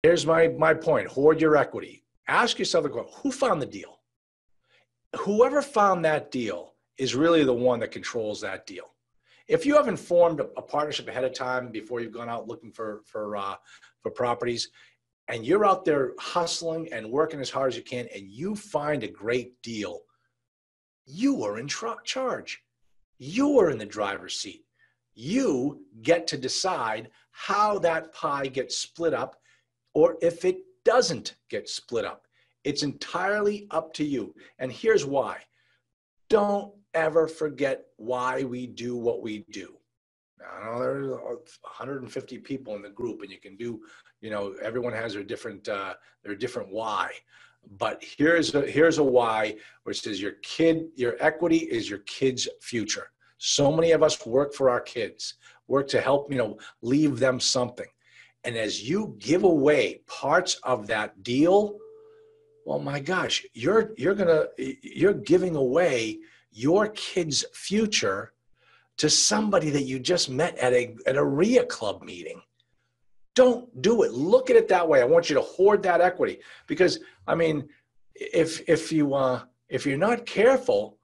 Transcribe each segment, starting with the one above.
Here's my point. Hoard your equity. Ask yourself the question, who found the deal? Whoever found that deal is really the one that controls that deal. If you haven't formed a partnership ahead of time before you've gone out looking for properties, and you're out there hustling and working as hard as you can, and you find a great deal, you are in charge. You are in the driver's seat. You get to decide how that pie gets split up, or if it doesn't get split up. It's entirely up to you. And here's why. Don't ever forget why we do what we do. I know there's 150 people in the group, and you can do, everyone has their different why. But here's a why, which says your equity is your kid's future. So many of us work for our kids, work to help, leave them something. And as you give away parts of that deal, well, my gosh, you're giving away your kid's future to somebody that you just met at a RIA club meeting. Don't do it. Look at it that way. I want you to hoard that equity, because if you're not careful,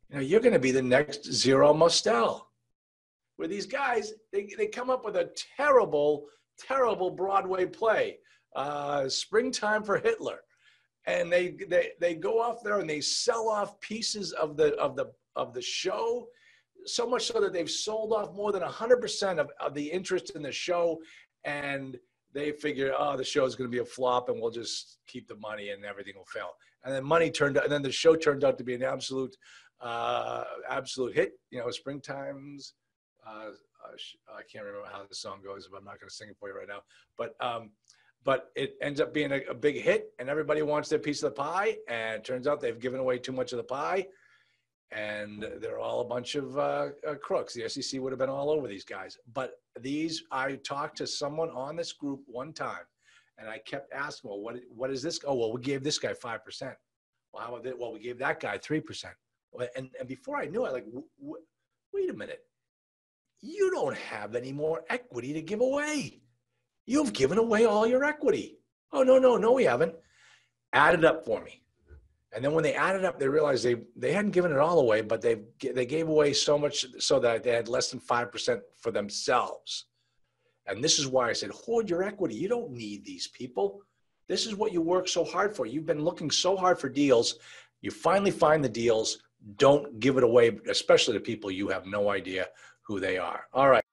you're going to be the next Zero Mostel. Where these guys, they come up with a terrible Broadway play, Springtime for Hitler, and they go off there and they sell off pieces of the show, so much so that they've sold off more than 100% of the interest in the show, and they figure, the show is going to be a flop, and we'll just keep the money and everything will fail. And then the show turned out to be an absolute hit. Springtime's. I can't remember how the song goes, but I'm not going to sing it for you right now. But it ends up being a big hit, and everybody wants their piece of the pie. And it turns out they've given away too much of the pie, and they're all a bunch of crooks. The SEC would have been all over these guys. But I talked to someone on this group one time, and I kept asking, well, what is this? Oh, well, we gave this guy 5%. Well, how about that? Well, we gave that guy 3%. And before I knew it, wait a minute. You don't have any more equity to give away. You've given away all your equity. Oh, no, we haven't. Add it up for me. And then when they added up, they realized they hadn't given it all away, but they gave away so much so that they had less than 5% for themselves. And this is why I said, hoard your equity. You don't need these people. This is what you work so hard for. You've been looking so hard for deals. You finally find the deals. Don't give it away, especially to people you have no idea who they are. All right.